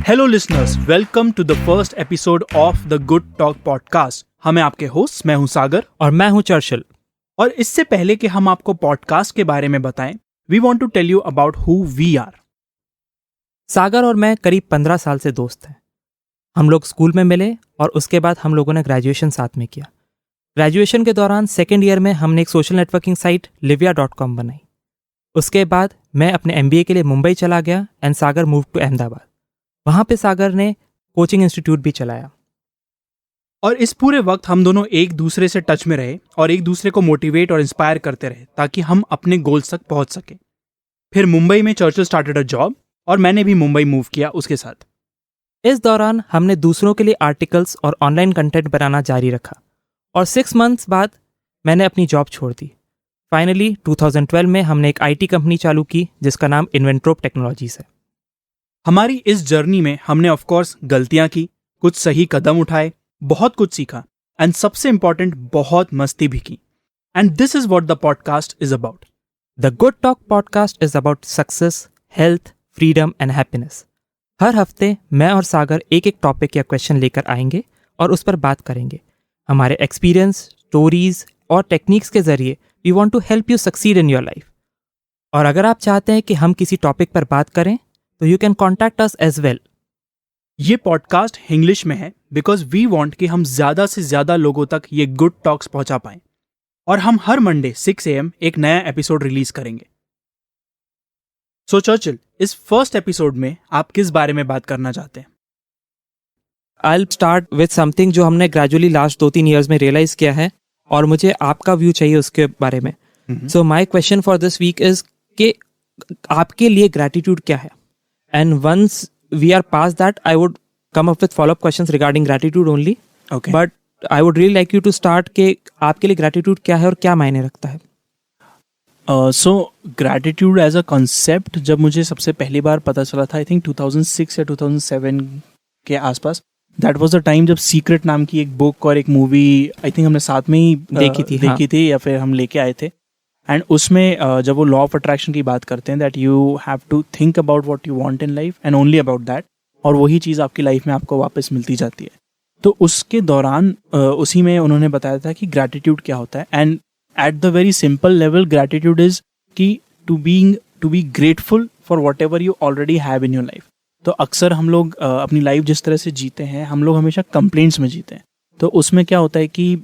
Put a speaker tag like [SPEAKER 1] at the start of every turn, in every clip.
[SPEAKER 1] Hello listeners, welcome to the first episode of the good talk podcast. हमें आपके host, मैं हूं सागर
[SPEAKER 2] और मैं हूं चर्चिल।
[SPEAKER 1] और इससे पहले कि हम आपको पॉडकास्ट के बारे में बताएं, we want to tell you about who we are.
[SPEAKER 2] Sagar और मैं करीब 15 साल से दोस्त हैं। हम लोग स्कूल में मिले और उसके बाद हम लोगों ने ग्रेजुएशन साथ में किया। ग्रेजुएशन के दौरान सेकेंड ईयर में हमने एक सोशल नेटवर्किंग साइट livia.com बनाई। उसके बाद मैं अपने MBA के लिए मुंबई चला गया and Sagar move to Ahmedabad. वहाँ पे सागर ने कोचिंग इंस्टीट्यूट भी चलाया।
[SPEAKER 1] और इस पूरे वक्त हम दोनों एक दूसरे से टच में रहे और एक दूसरे को मोटिवेट और इंस्पायर करते रहे ताकि हम अपने गोल्स तक पहुंच सके। फिर मुंबई में चर्चिल स्टार्टेड अ जॉब और मैंने भी मुंबई मूव किया उसके साथ।
[SPEAKER 2] इस दौरान हमने दूसरों के लिए आर्टिकल्स और ऑनलाइन कंटेंट बनाना जारी रखा और 6 मंथ्स बाद मैंने अपनी जॉब छोड़ दी। फाइनली 2012 में हमने एक IT कंपनी चालू की जिसका नाम इन्वेंट्रोप टेक्नोलॉजीज है।
[SPEAKER 1] हमारी इस जर्नी में हमने ऑफ कोर्स गलतियां की, कुछ सही कदम उठाए, बहुत कुछ सीखा एंड सबसे इंपॉर्टेंट बहुत मस्ती भी की। And this is what the podcast is about.
[SPEAKER 2] The good talk podcast is about success, health, freedom and happiness. हर हफ्ते मैं और सागर एक टॉपिक या क्वेश्चन लेकर आएंगे और उस पर बात करेंगे। हमारे एक्सपीरियंस, स्टोरीज और टेक्निक्स के जरिए we want to help you succeed in your life. और अगर आप चाहते हैं कि हम किसी टॉपिक पर बात करें तो you can contact us as well.
[SPEAKER 1] ये पॉडकास्ट इंग्लिश में है बिकॉज वी वांट कि हम ज्यादा से ज्यादा लोगों तक ये गुड टॉक्स पहुंचा पाएं। और हम हर मंडे 6 AM एक नया एपिसोड रिलीज करेंगे। सो चर्चिल, इस फर्स्ट एपिसोड में आप किस बारे में बात करना चाहते हैं?
[SPEAKER 2] आई स्टार्ट विथ समथिंग जो हमने ग्रेजुअली लास्ट 2-3 ईयर्स में रियलाइज किया है और मुझे आपका व्यू चाहिए उसके बारे में। So my question for this week is कि आपके लिए ग्रैटिट्यूड क्या है? And once we are past that I would come up with follow up questions regarding gratitude only.
[SPEAKER 1] Okay.
[SPEAKER 2] But I would really like you to start कि आपके लिए gratitude क्या है और क्या मायने रखता है?
[SPEAKER 1] So gratitude as a concept जब मुझे सबसे पहली बार पता चला था, आई थिंक 2006 या 2007 के आसपास। दैट वाज द टाइम जब सीक्रेट नाम की एक बुक और एक मूवी आई थिंक हमने साथ में ही देखी थी या फिर हम लेके आए थे। एंड उसमें जब वो लॉ ऑफ अट्रैक्शन की बात करते हैं that you have to think about what you want in life and only about that, और वही चीज़ आपकी लाइफ में आपको वापस मिलती जाती है। तो उसके दौरान उसी में उन्होंने बताया था कि ग्रैटिट्यूड क्या होता है। And at the very simple level gratitude is कि to be grateful for whatever you already have in your life. तो अक्सर हम लोग अपनी लाइफ जिस तरह से जीते हैं, हम लोग हमेशा कंप्लेंट्स में जीते हैं। तो उसमें क्या होता है कि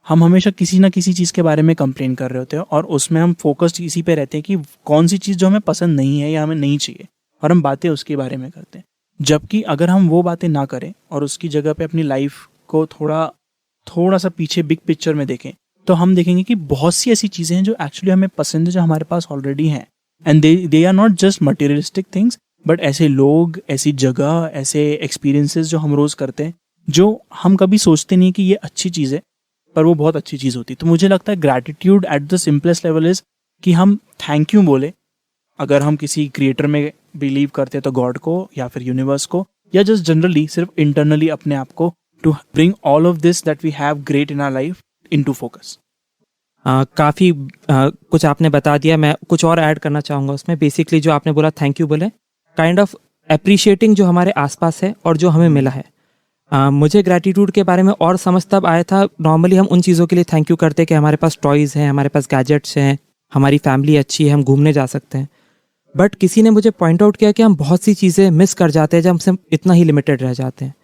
[SPEAKER 1] हम हमेशा किसी ना किसी चीज़ के बारे में कंप्लेन कर रहे होते हैं और उसमें हम फोकस्ड इसी पे रहते हैं कि कौन सी चीज़ जो हमें पसंद नहीं है या हमें नहीं चाहिए, और हम बातें उसके बारे में करते हैं। जबकि अगर हम वो बातें ना करें और उसकी जगह पे अपनी लाइफ को थोड़ा सा पीछे बिग पिक्चर में देखें, तो हम देखेंगे कि बहुत सी ऐसी चीज़ें हैं जो एक्चुअली हमें पसंद है, जो हमारे पास ऑलरेडी हैं। And they are not just materialistic things, but ऐसे लोग, ऐसी जगह, ऐसे एक्सपीरियंसेस जो हम रोज़ करते हैं, जो हम कभी सोचते नहीं कि ये अच्छी चीज़ है, पर वो बहुत अच्छी चीज़ होती है। तो मुझे लगता है gratitude at the simplest level is कि हम थैंक यू बोले। अगर हम किसी क्रिएटर में बिलीव करते हैं तो गॉड को या फिर यूनिवर्स को, या जस्ट जनरली सिर्फ इंटरनली अपने आप को, to bring all of this that we have great in our life into focus.
[SPEAKER 2] काफ़ी कुछ आपने बता दिया। मैं कुछ और ऐड करना चाहूँगा उसमें। बेसिकली जो आपने बोला थैंक यू बोले, काइंड ऑफ अप्रिशिएटिंग जो हमारे आसपास है और जो हमें मिला है। मुझे ग्रैटिट्यूड के बारे में और समझ तब आया था, नॉर्मली हम उन चीज़ों के लिए थैंक यू करते हैं कि हमारे पास टॉयज़ हैं, हमारे पास गैजेट्स हैं, हमारी फैमिली अच्छी है, हम घूमने जा सकते हैं। बट किसी ने मुझे पॉइंट आउट किया कि हम बहुत सी चीज़ें मिस कर जाते हैं जब हमसे इतना ही लिमिटेड रह जाते हैं।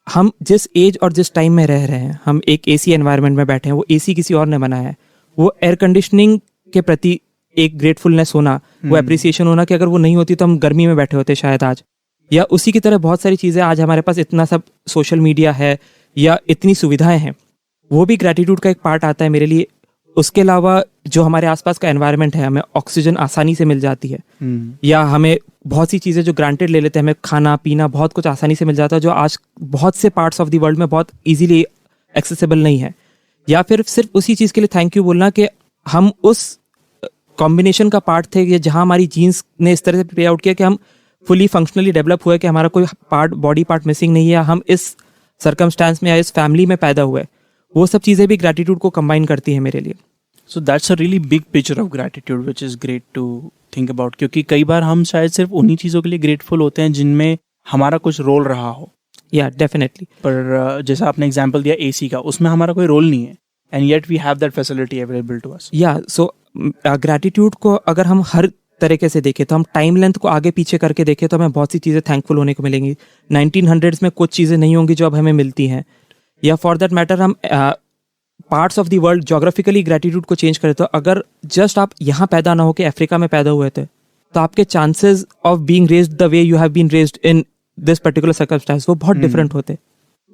[SPEAKER 2] हम जिस एज और जिस टाइम में रह रहे हैं, हम एक AC एनवायरनमेंट में बैठे हैं, वो AC किसी और ने बनाया है। वो एयर कंडीशनिंग के प्रति एक ग्रेटफुलनेस होना, वो अप्रिसिएशन होना कि अगर वो नहीं होती तो हम गर्मी में बैठे होते शायद आज। या उसी की तरह बहुत सारी चीज़ें, आज हमारे पास इतना सब सोशल मीडिया है या इतनी सुविधाएं हैं, वो भी ग्रैटिट्यूड का एक पार्ट आता है मेरे लिए। उसके अलावा जो हमारे आसपास का एनवायरनमेंट है, हमें ऑक्सीजन आसानी से मिल जाती है, या हमें बहुत सी चीज़ें जो ग्रांटेड ले लेते हैं, हमें खाना पीना बहुत कुछ आसानी से मिल जाता है जो आज बहुत से पार्ट्स ऑफ द वर्ल्ड में बहुत ईजीली एक्सेसिबल नहीं है। या फिर सिर्फ उसी चीज़ के लिए थैंक यू बोलना कि हम उस कॉम्बिनेशन का पार्ट थे कि जहाँ हमारी जीन्स ने इस तरह से प्ले आउट किया कि हम फुली फंक्शनली डेवलप हुए, कि हमारा कोई पार्ट, बॉडी पार्ट मिसिंग नहीं है, हम इस सर्कमस्टांस में या इस फैमिली में पैदा हुए। वो सब चीज़ें भी ग्रैटिट्यूड को कंबाइन करती हैं मेरे लिए।
[SPEAKER 1] So that's a really big picture of gratitude which is great to think about, क्योंकि कई बार हम शायद सिर्फ उन्हीं चीज़ों के लिए ग्रेटफुल होते हैं जिनमें हमारा कुछ रोल रहा हो।
[SPEAKER 2] या डेफिनेटली।
[SPEAKER 1] पर जैसा आपने एग्जांपल दिया एसी का, उसमें हमारा कोई रोल नहीं है, and yet we have that facility available to us.
[SPEAKER 2] Yeah so gratitude को अगर हम हर तरीके से देखें तो हम टाइम लेंथ को आगे पीछे करके देखें तो हमें बहुत सी चीज़ें थैंकफुल होने को मिलेंगी। 1900s में कुछ चीज़ें नहीं होंगी जो अब हमें मिलती हैं, या फॉर दैट मैटर हम parts of the world geographically gratitude को चेंज करें तो अगर जस्ट आप यहाँ पैदा ना हो के अफ्रीका में पैदा हुए थे तो आपके chances of being raised the way you have been raised in this particular circumstance वो बहुत डिफरेंट होते।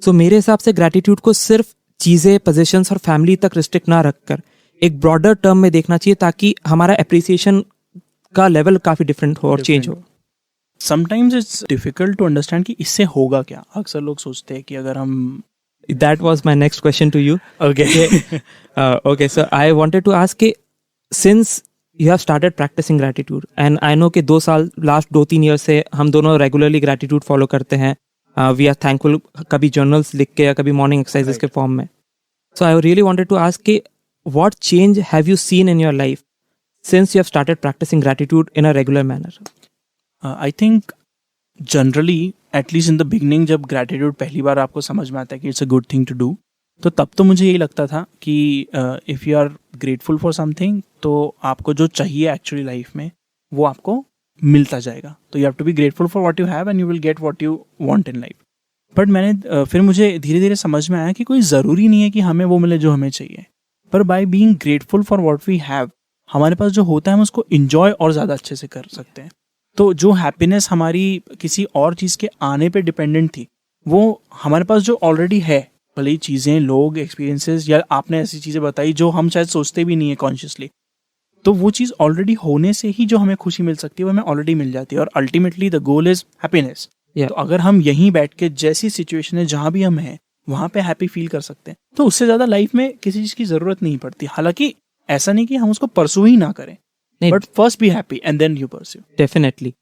[SPEAKER 2] सो मेरे हिसाब से ग्रैटिट्यूड को सिर्फ चीज़ें, पोजीशंस और फैमिली तक रिस्ट्रिक्ट ना रखकर एक ब्रॉडर टर्म में देखना चाहिए ताकि हमारा एप्रिसिएशन का लेवल काफ़ी डिफरेंट हो और चेंज हो।
[SPEAKER 1] Sometimes it's difficult to understand कि इससे होगा क्या। अक्सर लोग सोचते हैं कि अगर हम
[SPEAKER 2] That was my next question to you.
[SPEAKER 1] Okay.
[SPEAKER 2] Okay, so I wanted to ask कि since you have started practicing gratitude and I know कि 2 साल last 2-3 years से हम दोनों regularly gratitude follow करते हैं, we are thankful कभी journals लिख के या कभी morning exercises के form में. So I really wanted to ask कि what change have you seen in your life since you have started practicing gratitude in a regular manner?
[SPEAKER 1] I think generally at least in the beginning जब gratitude पहली बार आपको समझ में आता है कि it's a good thing to do, तो तब तो मुझे यही लगता था कि if you are grateful for something तो आपको जो चाहिए एक्चुअली लाइफ में वो आपको मिलता जाएगा। तो you have to be grateful for what you have and you will get what you want in life. But मैंने फिर मुझे धीरे धीरे समझ में आया कि कोई ज़रूरी नहीं है कि हमें वो मिले जो हमें चाहिए, पर by being grateful for what we have हमारे पास जो होता है हम उसको इन्जॉय और ज़्यादा अच्छे से कर सकते हैं। तो जो हैप्पीनेस हमारी किसी और चीज़ के आने पे डिपेंडेंट थी वो हमारे पास जो ऑलरेडी है, भले ही चीज़ें, लोग, एक्सपीरियंसेस या आपने ऐसी चीज़ें बताई जो हम शायद सोचते भी नहीं है कॉन्शियसली, तो वो चीज़ ऑलरेडी होने से ही जो हमें खुशी मिल सकती है वो हमें ऑलरेडी मिल जाती है। और ultimately the goal is happiness. तो अगर हम यहीं बैठ के जैसी सिचुएशन है जहाँ भी हम हैं वहाँ पे हैप्पी फील कर सकते हैं तो उससे ज़्यादा लाइफ में किसी चीज़ की ज़रूरत नहीं पड़ती। हालांकि ऐसा नहीं कि हम उसको परसू ही ना करें, but first be happy and then you pursue.
[SPEAKER 2] Definitely.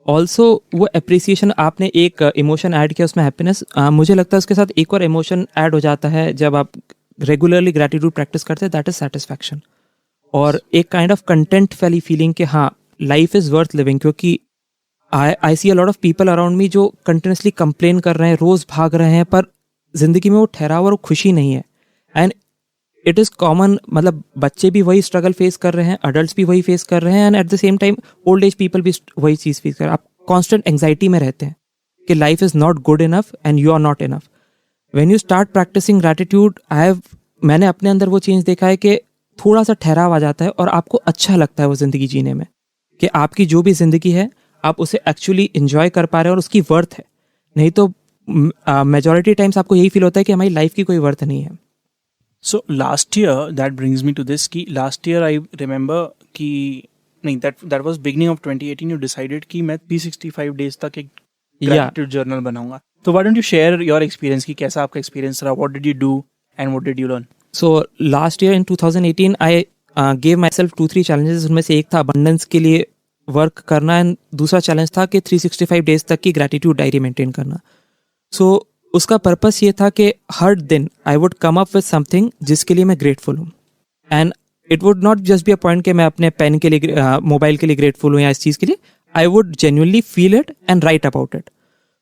[SPEAKER 2] Also वो अप्रिसिएशन, आपने एक इमोशन ऐड किया उसमें हैप्पीनेस, मुझे लगता है उसके साथ एक और इमोशन ऐड हो जाता है जब आप रेगुलरली ग्रैटिट्यूड प्रैक्टिस करते हैं, दैट इज सेटिस्फैक्शन और एक काइंड ऑफ कंटेंट वाली फीलिंग कि हाँ लाइफ इज़ वर्थ लिविंग। क्योंकि I see a lot of people around me जो कंटिन्यूसली कंप्लेन कर रहे हैं, रोज़ भाग रहे हैं, पर जिंदगी में वो ठहराव और खुशी नहीं है। एंड इट इज़ कॉमन, मतलब बच्चे भी वही स्ट्रगल फेस कर रहे हैं, अडल्ट भी वही फेस कर रहे हैं, and at the same time old age people भी वही चीज़ फेस कर रहे हैं। आप कॉन्स्टेंट एंग्जाइटी में रहते हैं कि life is not good enough and you are not enough. When you start practising gratitude, मैंने अपने अंदर वो चेंज देखा है कि थोड़ा सा ठहराव आ जाता है और आपको अच्छा लगता है वो ज़िंदगी जीने में, कि आपकी जो भी ज़िंदगी है आप उसे एक्चुअली इंजॉय कर पा रहे हैं और उसकी वर्थ है। नहीं तो मेजॉरिटी टाइम्स आपको यही फील होता है कि हमारी लाइफ की कोई वर्थ नहीं है।
[SPEAKER 1] So last year, that brings me to this कि last year I remember कि नहीं, that was beginning of 2018 you decided कि मैं 365 days तक एक gratitude journal बनाऊंगा। तो why don't you share your experience कि कैसा आपका experience रहा, what did you do and what did you learn?
[SPEAKER 2] So last year in 2018 I gave myself 2-3 challenges। उनमें से एक था abundance के लिए वर्क करना एंड दूसरा चैलेंज था कि 365 डेज तक की ग्रैटिट्यूड डायरी मेंटेन करना। सो उसका पर्पस ये था कि हर दिन आई would come up with something जिसके लिए मैं ग्रेटफुल हूँ, and it would not just be a point कि मैं अपने पेन के लिए, मोबाइल के लिए ग्रेटफुल हूँ या इस चीज़ के लिए। I would genuinely feel it and right about it.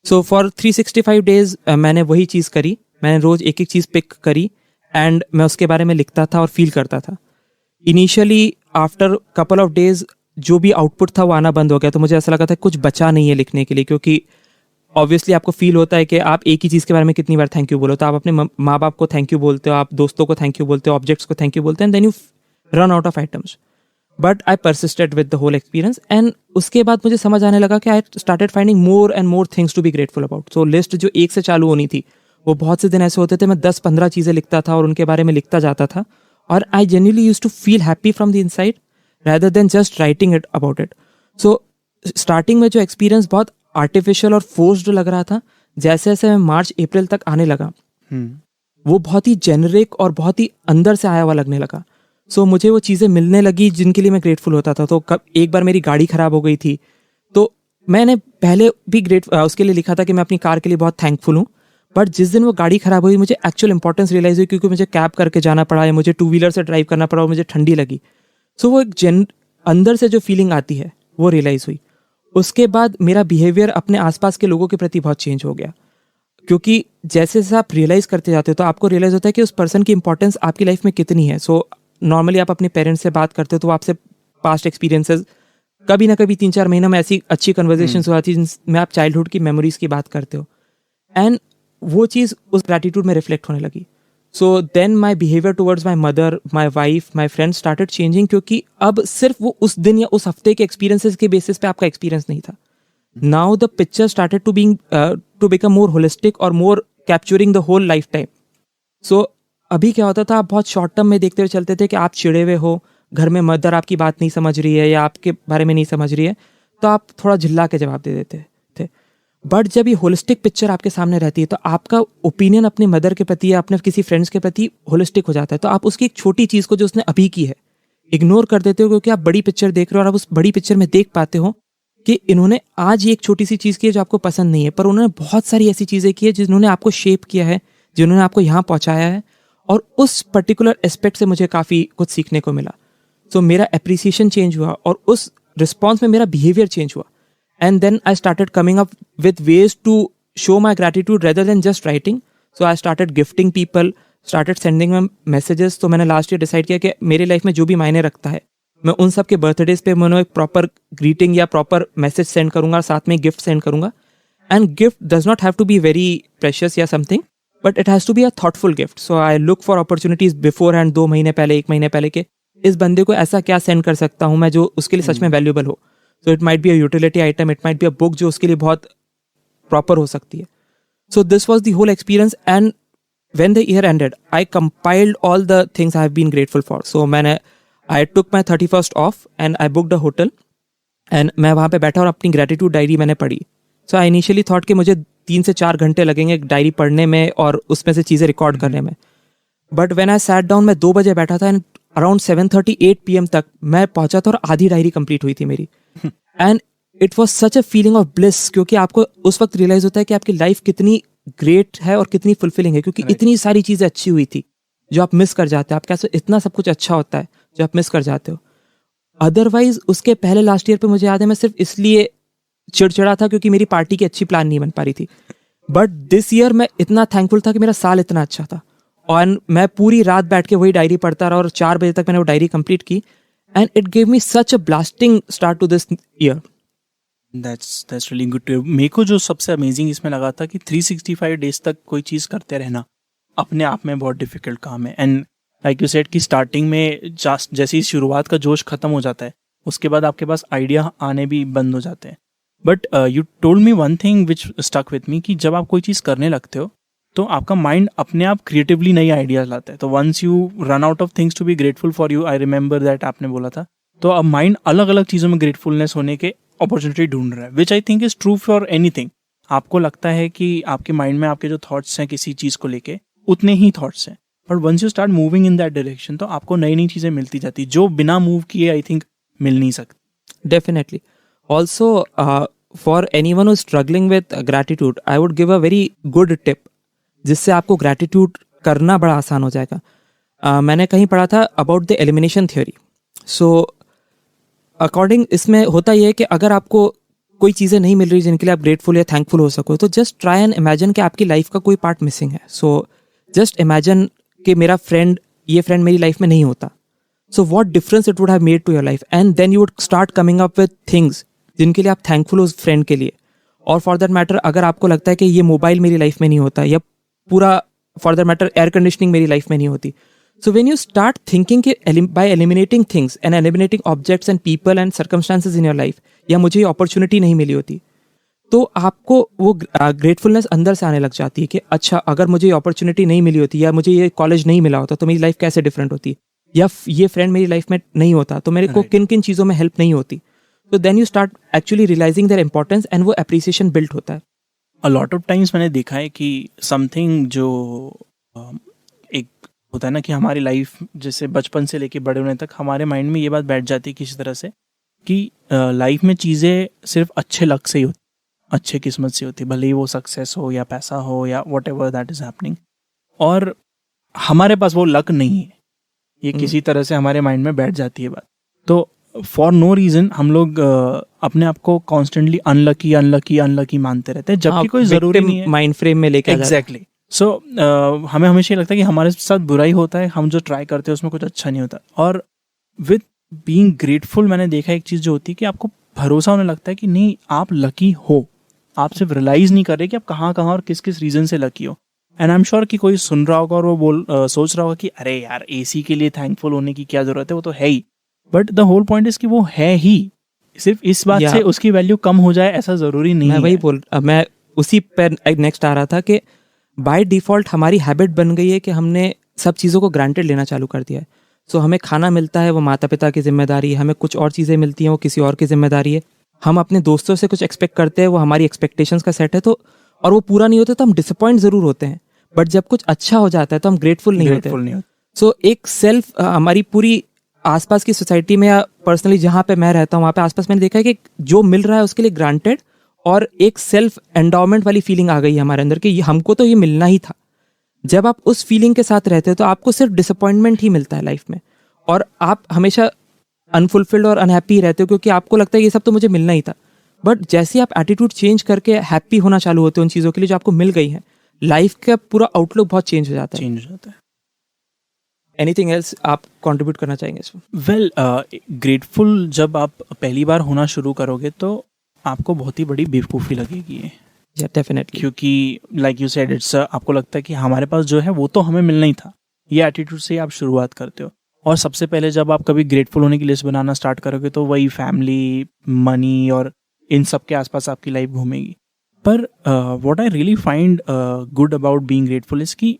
[SPEAKER 2] So for 365 days मैंने वही चीज़ करी, मैंने रोज़ एक एक चीज़ पिक करी एंड मैं उसके बारे में लिखता था और फील करता था। Initially after couple of days जो भी आउटपुट था वो आना बंद हो गया, तो मुझे ऐसा लगा था कुछ बचा नहीं है लिखने के लिए, क्योंकि ऑब्वियसली आपको फील होता है कि आप एक ही चीज़ के बारे में कितनी बार थैंक यू बोलो। तो आप अपने माँ बाप को थैंक यू बोलते हो, आप दोस्तों को थैंक यू बोलते हो, ऑब्जेक्ट्स को थैंक यू बोलते हैं, and then you run out of items. But I persisted with the whole experience and उसके बाद मुझे समझ आने लगा कि I started finding more and more things to be grateful about. So list जो एक से चालू होनी थी वो बहुत से दिन ऐसे होते थे मैं 10-15 चीज़ें लिखता था और उनके बारे में लिखता जाता था, और I genuinely used to feel happy from the inside rather than just writing it about it. So starting में जो एक्सपीरियंस बहुत आर्टिफिशियल और फोर्स्ड लग रहा था, जैसे जैसे मैं मार्च अप्रैल तक आने लगा वो बहुत ही जेनरिक और बहुत ही अंदर से आया हुआ लगने लगा। सो मुझे वो चीज़ें मिलने लगी जिनके लिए मैं ग्रेटफुल होता था। तो एक बार मेरी गाड़ी ख़राब हो गई थी, तो मैंने पहले भी उसके लिए लिखा था कि मैं अपनी कार के लिए बहुत थैंकफुल हूँ, बट जिस दिन वो गाड़ी ख़राब हुई मुझे एक्चुअल इंपॉर्टेंस रियलाइज़ हुई, क्योंकि मुझे कैब करके जाना पड़ा या मुझे 2-व्हीलर से ड्राइव करना पड़ा और मुझे ठंडी लगी। सो वो एक अंदर से जो फीलिंग आती है वो रियलाइज़ हुई। उसके बाद मेरा बिहेवियर अपने आसपास के लोगों के प्रति बहुत चेंज हो गया, क्योंकि जैसे जैसे आप रियलाइज़ करते जाते हो तो आपको रियलाइज़ होता है कि उस पर्सन की इंपॉर्टेंस आपकी लाइफ में कितनी है. सो नॉर्मली आप अपने पेरेंट्स से बात करते हो तो वो आपसे पास्ट एक्सपीरियंसेस, कभी ना कभी 3-4 महीना में ऐसी अच्छी कन्वर्जेशन हो जाती है जिनमें आप चाइल्डहुड की मेमोरीज की बात करते हो, एंड वो चीज़ उस ग्रैटिट्यूड में रिफ्लेक्ट होने लगी. So then my behaviour towards my mother, my wife, my friends started changing, क्योंकि अब सिर्फ वो उस दिन या उस हफ्ते के एक्सपीरियंसेस के बेसिस पे आपका एक्सपीरियंस नहीं था. Now the picture started to become more holistic और more capturing the whole life time. So अभी क्या होता था, आप बहुत शॉर्ट टर्म में देखते हुए चलते थे कि आप चिड़े हुए हो, घर में मदर आपकी बात नहीं समझ रही है या आपके बारे में नहीं समझ रही है, तो आप थोड़ा झिल्ला के जवाब दे देते थे. बट जब ये होलिस्टिक पिक्चर आपके सामने रहती है तो आपका ओपिनियन अपनी मदर के प्रति या अपने किसी फ्रेंड्स के प्रति होलिस्टिक हो जाता है. तो आप उसकी एक छोटी चीज़ को जो उसने अभी की है इग्नोर कर देते हो, क्योंकि आप बड़ी पिक्चर देख रहे हो और आप उस बड़ी पिक्चर में देख पाते हो कि इन्होंने आज ये एक छोटी सी चीज़ की है जो आपको पसंद नहीं है, पर उन्होंने बहुत सारी ऐसी चीज़ें की है जिन्होंने आपको शेप किया है, जिन्होंने आपको यहाँ पहुँचाया है, और उस पर्टिकुलर एस्पेक्ट से मुझे काफ़ी कुछ सीखने को मिला. तो मेरा एप्रिसिएशन चेंज हुआ और उस रिस्पॉन्स में मेरा बिहेवियर चेंज हुआ. And then I started coming up with ways to show my gratitude rather than just writing. So I started gifting people, started sending them messages. तो मैंने लास्ट ईयर डिसाइड किया कि मेरी life में जो भी मायने रखता है, मैं उन सब के बर्थडेज पे मैं एक प्रॉपर ग्रीटिंग या प्रॉपर मैसेज सेंड करूंगा, साथ में गिफ्ट सेंड करूंगा. And gift does not have to be very precious या something, but it has to be a thoughtful gift. So I look for opportunities beforehand, 2 महीने पहले, 1 महीने पहले के इस बंदे को ऐसा क्या सेंड कर सकता हूँ मैं जो उसके लिए सच में वैल्यूएबल हो. So it might be a utility item, it might be a book जो उसके लिए बहुत proper हो सकती है. So this was the whole experience, and when the year ended, I compiled all the things I have been grateful for. So I took my 31st off and I booked a hotel, and मैं वहाँ पे बैठा और अपनी gratitude diary मैंने पढ़ी. So I initially thought कि मुझे 3 से 4 घंटे लगेंगे डायरी पढ़ने में और उसमें से चीज़ें रिकॉर्ड करने में. But when I sat down, मैं 2 बजे बैठा था एंड अराउंड 7:30 8 PM तक मैं पहुंचा था और आधी डायरी कंप्लीट हुई थी मेरी. And it was such a feeling of bliss, क्योंकि आपको उस वक्त रियलाइज होता है कि आपकी लाइफ कितनी ग्रेट है और कितनी फुलफिलिंग है, क्योंकि इतनी सारी चीज़ें अच्छी हुई थी जो आप मिस कर जाते हो. आप कैसे इतना सब कुछ अच्छा होता है जो आप मिस कर जाते हो. अदरवाइज उसके पहले लास्ट ईयर पे मुझे याद है मैं सिर्फ इसलिए चिड़चिड़ा था क्योंकि मेरी पार्टी की अच्छी प्लान नहीं बन पा रही थी. बट दिस ईयर मैं इतना थैंकफुल था कि मेरा साल इतना अच्छा था, और मैं पूरी रात बैठ के वही डायरी पढ़ता रहा और 4 बजे तक मैंने वो डायरी कंप्लीट की. And it gave me such a blasting start to this year.
[SPEAKER 1] That's really good to hear. मेरे को जो सबसे अमेजिंग इसमें लगा था कि 365 डेज तक कोई चीज़ करते रहना अपने आप में बहुत डिफिकल्ट काम है. एंड लाइक यू सेड कि स्टार्टिंग में जैसे ही शुरुआत का जोश खत्म हो जाता है, उसके बाद आपके पास आइडिया आने भी बंद हो जाते हैं. But you told me one thing which stuck with me, कि जब आप कोई चीज़ करने लगते हो तो आपका माइंड अपने आप क्रिएटिवली नई आइडियाज लाता है. तो once you run out of things to be grateful for you, I remember that आपने बोला था, तो अब माइंड अलग अलग चीज़ों में ग्रेटफुलनेस होने के अपॉर्चुनिटी ढूंढ रहा है, which I think is true for anything. आपको लगता है कि आपके माइंड में आपके जो थॉट्स हैं किसी चीज़ को लेके उतने ही थॉट्स हैं, but once you start moving in that direction तो आपको नई नई चीज़ें मिलती जाती जो बिना मूव किए आई थिंक मिल नहीं सकती.
[SPEAKER 2] Definitely. Also, for anyone who's struggling with gratitude, I would give a very good tip, जिससे आपको gratitude करना बड़ा आसान हो जाएगा. मैंने कहीं पढ़ा था about the elimination theory. So, according इसमें होता ये है कि अगर आपको कोई चीज़ें नहीं मिल रही जिनके लिए आप ग्रेटफुल या थैंकफुल हो सको, तो जस्ट ट्राई एंड इमेजिन कि आपकी लाइफ का कोई पार्ट मिसिंग है. सो जस्ट इमेजिन कि मेरा फ्रेंड, ये फ्रेंड मेरी लाइफ में नहीं होता. So what difference it would have made to your life, and then you would start coming up with things जिनके लिए आप थैंकफुल हो उस फ्रेंड के लिए. और फॉर दैट मैटर अगर आपको लगता है कि ये मोबाइल मेरी लाइफ में नहीं होता या पूरा for that matter air conditioning मेरी लाइफ में नहीं होती, so when you start thinking कि by eliminating things and eliminating objects and people and circumstances in your life, या मुझे ये अपॉर्चुनिटी नहीं मिली होती, तो आपको वो ग्रेटफुलनेस अंदर से आने लग जाती है कि अच्छा अगर मुझे ये अपॉर्चुनिटी नहीं मिली होती या मुझे ये कॉलेज नहीं मिला होता तो मेरी लाइफ कैसे डिफरेंट होती, या ये फ्रेंड मेरी लाइफ में नहीं होता तो मेरे को किन किन चीज़ों में हेल्प नहीं होती. तो then you start actually realising their importance and वो अप्रिसिएशन बिल्ड होता है.
[SPEAKER 1] अ लॉट ऑफ टाइम्स मैंने देखा है कि समथिंग जो एक होता है ना कि हमारी लाइफ जैसे बचपन से लेके बड़े होने तक हमारे माइंड में ये बात बैठ जाती है किसी तरह से कि लाइफ में चीज़ें सिर्फ अच्छे लक से ही होती, अच्छे किस्मत से होती, भले ही वो सक्सेस हो या पैसा हो या what ever that is happening, और हमारे पास वो लक नहीं है. ये किसी तरह से हमारे माइंड में बैठ जाती है बात. तो फॉर नो रीजन हम लोग अपने आप को कॉन्स्टेंटली अनलकी अनलकी अनलकी मानते रहते हैं, जबकि कोई जरूरी नहीं है।
[SPEAKER 2] माइंड फ्रेम में लेके
[SPEAKER 1] एग्जैक्टली। सो हमें हमेशा ये लगता है कि हमारे साथ बुरा ही होता है, हम जो ट्राई करते हैं उसमें कुछ अच्छा नहीं होता। और विद बीइंग ग्रेटफुल मैंने देखा एक चीज़ जो होती है कि आपको भरोसा होने लगता है कि नहीं, आप लकी हो। आप सिर्फ रियलाइज नहीं कर रहे कि आप कहाँ कहाँ और किस किस रीजन से लकी हो। एंड आई एम श्योर कि कोई सुन रहा होगा और वो सोच रहा होगा कि अरे यार एसी के लिए थैंकफुल होने की क्या जरूरत है, वो तो है ही। But the whole point is कि वो है ही, सिर्फ इस बात से उसकी वैल्यू कम हो जाए ऐसा जरूरी नहीं है।
[SPEAKER 2] मैं उसी पर नेक्स्ट आ रहा था कि बाय डिफॉल्ट हमारी हैबिट बन गई है कि हमने सब चीज़ों को ग्रांटेड लेना चालू कर दिया है। सो हमें खाना मिलता है वो माता पिता की जिम्मेदारी है, हमें कुछ और चीज़ें मिलती हैं वो किसी और की जिम्मेदारी है, हम अपने दोस्तों से कुछ एक्सपेक्ट करते हैं वो हमारी एक्सपेक्टेशंस का सेट है, तो और वो पूरा नहीं होता तो हम डिसअपॉइंट ज़रूर होते हैं। बट जब कुछ अच्छा हो जाता है तो हम ग्रेटफुल नहीं होते। सो एक सेल्फ हमारी पूरी आसपास की सोसाइटी में या पर्सनली जहाँ पे मैं रहता हूँ वहाँ पे आसपास मैंने देखा है कि जो मिल रहा है उसके लिए ग्रांटेड और एक सेल्फ एंडाउमेंट वाली फीलिंग आ गई है हमारे अंदर कि हमको तो ये मिलना ही था। जब आप उस फीलिंग के साथ रहते हो तो आपको सिर्फ डिसअपॉइंटमेंट ही मिलता है लाइफ में, और आप हमेशा अनफुलफिल्ड और अनहैप्पी रहते हो क्योंकि आपको लगता है ये सब तो मुझे मिलना ही था। बट जैसे आप एटीट्यूड चेंज करके हैप्पी होना चालू होते हो उन चीज़ों के लिए जो आपको मिल गई हैं, लाइफ का पूरा आउटलुक बहुत चेंज हो जाता है। एनीथिंग एल्स आप कंट्रीब्यूट करना चाहेंगे इसमें?
[SPEAKER 1] वेल, ग्रेटफुल जब आप पहली बार होना शुरू करोगे तो आपको बहुत ही बड़ी बेवकूफ़ी लगेगी।
[SPEAKER 2] डेफिनेटली,
[SPEAKER 1] क्योंकि लाइक यू सेड इट्स, आपको लगता है कि हमारे पास जो है वो तो हमें मिलना ही था। ये एटीट्यूड से ही आप शुरुआत करते हो। और सबसे पहले जब आप कभी ग्रेटफुल होने की लिस्ट बनाना स्टार्ट करोगे तो वही फैमिली, मनी और इन सब के आसपास आपकी लाइफ घूमेगी। पर what I really find good about being grateful is कि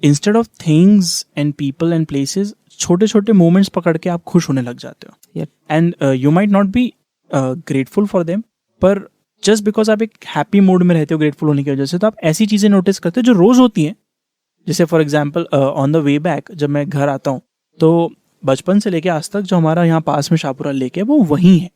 [SPEAKER 1] instead of things and people and places, छोटे छोटे मोमेंट्स पकड़ के आप खुश होने लग जाते हो। And you might not be grateful for them, पर जस्ट बिकॉज आप एक हैप्पी मूड में रहते हो ग्रेटफुल होने की वजह से, तो आप ऐसी चीज़ें नोटिस करते हो जो रोज़ होती हैं। जैसे for example on the way back जब मैं घर आता हूँ तो बचपन से लेके आज तक जो हमारा यहाँ पास में शाहपुरा लेक है वो वहीं है,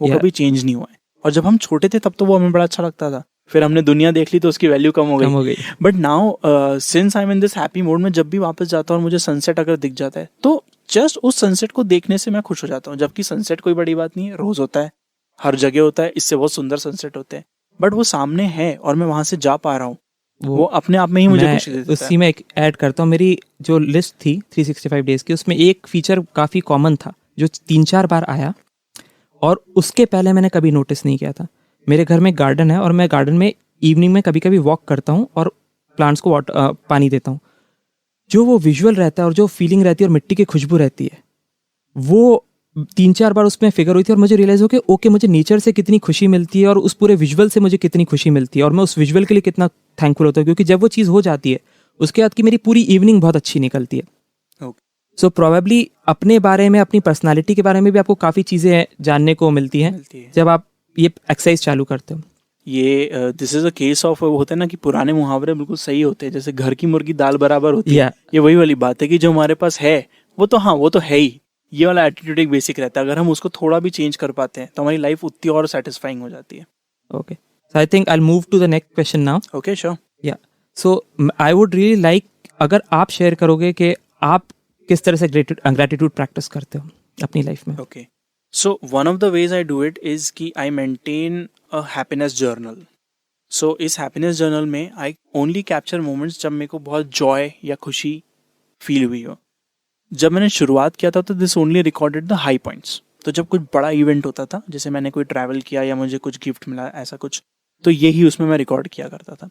[SPEAKER 1] वो कभी चेंज नहीं हुआ है। और जब हम छोटे थे तब तो वो हमें बड़ा अच्छा लगता था, फिर हमने दुनिया देख ली तो उसकी वैल्यू कम हो गई। But now since I am in this happy mode में जब भी वापस जाता हूँ और मुझे सनसेट अगर दिख जाता है तो जस्ट उस सनसेट को देखने से मैं खुश हो जाता हूँ। जबकि सनसेट कोई बड़ी बात नहीं है, रोज होता है, हर जगह होता है, इससे बहुत सुंदर सनसेट होते हैं, बट वो सामने है और मैं वहां से जा पा रहा हूँ, वो अपने आप में ही मुझे खुशी देता है।
[SPEAKER 2] उसी में एक ऐड करता हूँ, मेरी जो लिस्ट थी 365 डेज की उसमें एक फीचर काफ़ी कॉमन था जो 3-4 बार आया और उसके पहले मैंने कभी नोटिस नहीं किया था। मेरे घर में गार्डन है और मैं गार्डन में इवनिंग में कभी कभी वॉक करता हूँ और प्लांट्स को पानी देता हूँ। जो वो विजुअल रहता है और जो फीलिंग रहती है और मिट्टी की खुशबू रहती है, वो 3-4 बार उसमें फिगर हुई थी और मुझे रियलाइज हो कि ओके मुझे नेचर से कितनी खुशी मिलती है और उस पूरे विजुअल से मुझे कितनी खुशी मिलती है और मैं उस विजुअल के लिए कितना थैंकफुल होता हूँ, क्योंकि जब वो चीज़ हो जाती है उसके बाद की मेरी पूरी इवनिंग बहुत अच्छी निकलती है। सो प्रोबेबली अपने बारे में, अपनी पर्सनालिटी के बारे में भी आपको काफ़ी चीज़ें जानने को मिलती हैं जब आप ये एक्सरसाइज चालू करते हो।
[SPEAKER 1] ये this is a case of, होता है ना कि पुराने मुहावरे बिल्कुल सही होते हैं, जैसे घर की मुर्गी दाल बराबर होती है। ये वही वाली बात है कि जो हमारे पास है वो तो हाँ वो तो है ही, ये वाला एटीट्यूड एक बेसिक रहता है। अगर हम उसको थोड़ा भी चेंज कर पाते हैं तो हमारी लाइफ उतनी और सेटिस्फाइंग हो जाती है।
[SPEAKER 2] Okay, so I think I will move to the next question now.
[SPEAKER 1] Okay, sure.
[SPEAKER 2] Yeah so I would really like अगर आप शेयर करोगे कि आप किस तरह से ग्रेटिट्यूड प्रैक्टिस करते हो अपनी लाइफ में।
[SPEAKER 1] Okay, so one of the ways I do it is कि I maintain a happiness journal. So इस हैप्पीनेस जर्नल में आई ओनली कैप्चर मोमेंट्स जब मेरे को बहुत जॉय या खुशी फील हुई हो। जब मैंने शुरुआत किया था तो this only recorded the high points. तो जब कुछ बड़ा इवेंट होता था, जैसे मैंने कोई ट्रैवल किया या मुझे कुछ गिफ्ट मिला ऐसा कुछ, तो यही उसमें मैं रिकॉर्ड किया करता था।